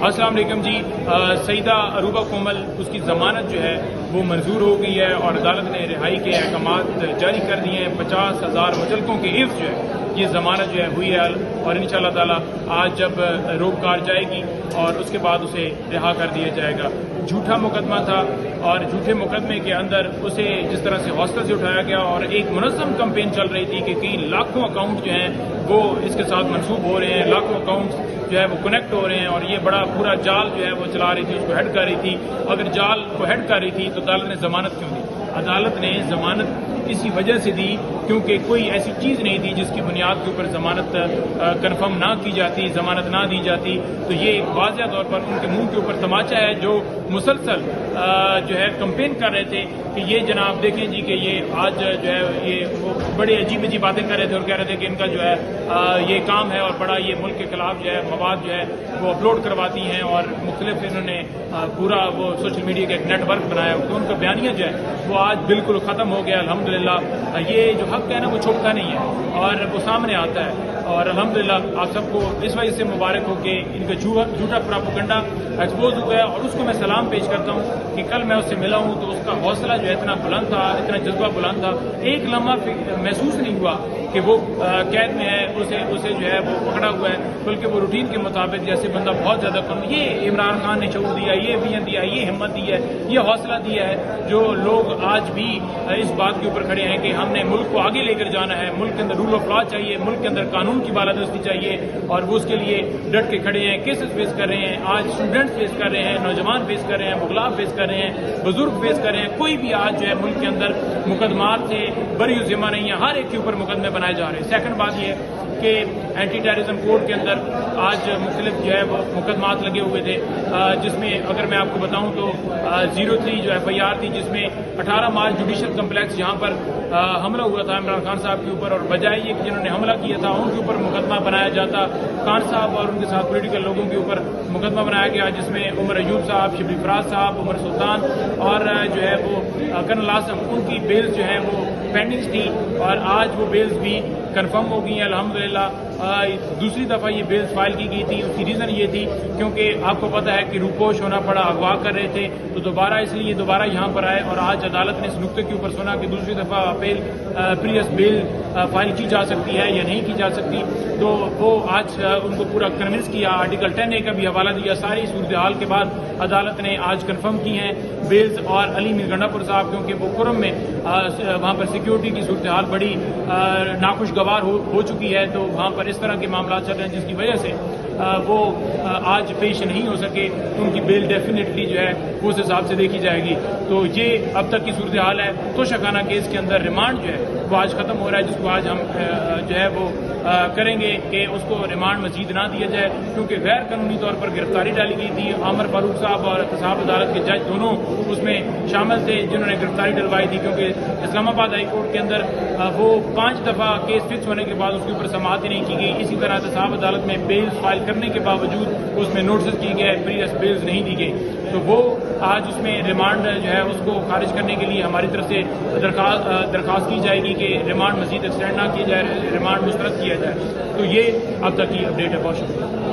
السلام علیکم جی. سیدہ عروبہ کومل اس کی ضمانت جو ہے وہ منظور ہو گئی ہے اور عدالت نے رہائی کے احکامات جاری کر دیے ہیں. 50,000 مچلقوں کے عفظ جو ہے یہ ضمانت جو ہے ہوئی ہے اور انشاءاللہ تعالی آج جب روک کار جائے گی اور اس کے بعد اسے رہا کر دیا جائے گا. جھوٹا مقدمہ تھا اور جھوٹے مقدمے کے اندر اسے جس طرح سے حوصلہ سے اٹھایا گیا اور ایک منظم کمپین چل رہی تھی کہ کئی لاکھوں اکاؤنٹ جو ہیں وہ اس کے ساتھ منسوب ہو رہے ہیں, لاکھوں اکاؤنٹس جو ہے وہ کنیکٹ ہو رہے ہیں اور یہ بڑا پورا جال جو ہے وہ چلا رہی تھی, اس کو ہیڈ کر رہی تھی. اگر جال کو ہیڈ کر رہی تھی تو عدالت نے ضمانت کیوں دی؟ عدالت نے ضمانت اسی وجہ سے دی کیونکہ کوئی ایسی چیز نہیں تھی جس کی بنیاد کے اوپر ضمانت کنفرم نہ کی جاتی, ضمانت نہ دی جاتی. تو یہ ایک واضح طور پر ان کے منہ کے اوپر تماچا ہے جو مسلسل جو ہے کمپین کر رہے تھے کہ یہ جناب دیکھیں جی کہ یہ آج جو ہے یہ وہ بڑے عجیب عجیب باتیں کر رہے تھے اور کہہ رہے تھے کہ ان کا جو ہے یہ کام ہے اور بڑا یہ ملک کے خلاف جو ہے مواد جو ہے وہ اپلوڈ کرواتی ہیں اور مختلف انہوں نے پورا وہ سوشل میڈیا کا ایک نیٹ ورک بنایا. تو ان کا بیانیہ جو ہے وہ آج بالکل ختم ہو گیا. الحمدللہ یہ جو حق ہے نا وہ چھپتا نہیں ہے اور وہ سامنے آتا ہے اور الحمدللہ آپ سب کو اس وجہ سے مبارک ہو کہ ان کا جھوٹا پراپیگنڈا ایکسپوز ہوا ہے. اور اس کو میں سلام پیش کرتا ہوں کہ کل میں اس سے ملا ہوں تو اس کا حوصلہ جو ہے اتنا بلند تھا, اتنا جذبہ بلند تھا, ایک لمحہ محسوس نہیں ہوا کہ وہ قید میں ہے, اسے جو ہے وہ پکڑا ہوا ہے, بلکہ وہ روٹین کے مطابق جیسے بندہ بہت زیادہ کم. یہ عمران خان نے شعور دیا, یہ ویژن دیا, یہ ہمت دی ہے, یہ حوصلہ دیا ہے جو لوگ آج بھی اس بات کے اوپر کھڑے ہیں کہ ہم نے ملک کو آگے لے کر جانا ہے, ملک کے اندر رول آف لا چاہیے, ملک کے اندر قانون کی بالادستی چاہیے اور وہ اس کے لیے ڈٹ کے کھڑے ہیں. کیسز فیس کر رہے ہیں, آج اسٹوڈنٹ فیس کر رہے ہیں, نوجوان فیس کر رہے ہیں, مغلا فیس کر رہے ہیں, بزرگ فیس کر رہے ہیں. کوئی بھی آج جو ہے ملک کے اندر مقدمات سے بری ذمہ نہیں ہے, ہر ایک کے اوپر مقدمے بنائے جا رہے ہیں. سیکنڈ بات یہ ہے کہ اینٹی ٹیررزم کوڈ کے اندر آج مختلف جو ہے وہ مقدمات لگے ہوئے تھے جس میں اگر میں آپ کو بتاؤں تو 03 جو FIR تھی جس میں 18 مارچ جوڈیشل کمپلیکس جہاں پر حملہ ہوا تھا عمران خان صاحب کے اوپر اور بجائے یہ کہ جنہوں نے حملہ کیا تھا ان کے اوپر مقدمہ بنایا جاتا, خان صاحب اور ان کے ساتھ پولیٹیکل لوگوں کے اوپر مقدمہ بنایا گیا جس میں عمر ایوب صاحب, شبلی فراز صاحب, عمر سلطان اور جو ہے وہ کرنل آصم, ان کی بیلز جو ہیں وہ پینڈنگس تھی اور آج وہ بیلز بھی کنفرم ہو گئی ہیں الحمدللہ. دوسری دفعہ یہ بیلز فائل کی گئی تھی, اس کی ریزن یہ تھی کیونکہ آپ کو پتہ ہے کہ روپوش ہونا پڑا, اغوا کر رہے تھے تو دوبارہ اس لیے دوبارہ یہاں پر آئے اور آج عدالت نے اس نقطے کے اوپر سنا کہ دوسری دفعہ اپیل پریس بیل فائل کی جا سکتی ہے یا نہیں کی جا سکتی. تو وہ آج ان کو پورا کنونس کیا, آرٹیکل 10A کا بھی حوالہ دیا. ساری صورتحال کے بعد عدالت نے آج کنفرم کی ہیں بیلز اور علی میر گنڈا پور صاحب کیونکہ وہ کرم میں وہاں پر سیکیورٹی کی صورتحال بڑی ناخوشگوار ہو چکی ہے تو وہاں پر اس طرح کے معاملات چل رہے ہیں جس کی وجہ سے وہ آج پیش نہیں ہو سکے. ان کی بیل ڈیفینیٹلی جو ہے وہ اس حساب سے دیکھی جائے گی. تو یہ اب تک کی صورتحال ہے. تو شکانہ کیس کے اندر ریمانڈ جو ہے وہ آج ختم ہو رہا ہے جس کو آج ہم جو ہے وہ کریں گے کہ اس کو ریمانڈ مزید نہ دیا جائے کیونکہ غیر قانونی طور پر گرفتاری ڈالی گئی تھی. عامر فاروق صاحب اور احتساب عدالت کے جج دونوں اس میں شامل تھے جنہوں نے گرفتاری ڈلوائی تھی کیونکہ اسلام آباد ہائی کورٹ کے اندر وہ 5 دفعہ کیس فکس ہونے کے بعد اس کے اوپر سماعت ہی نہیں کی گئی. اسی طرح احتساب عدالت میں بیلز فائل کرنے کے باوجود اس میں نوٹس کی گئے, پریس بیلز نہیں دی گئی. تو وہ آج اس میں ریمانڈ جو ہے اس کو خارج کرنے کے لیے ہماری طرف سے درخواست کی جائے گی کہ ریمانڈ مزید ایکسٹینڈ نہ کیا جائے, ریمانڈ مسترد کیا جائے. تو یہ اب تک کی اپڈیٹ ہے. بہت شکریہ.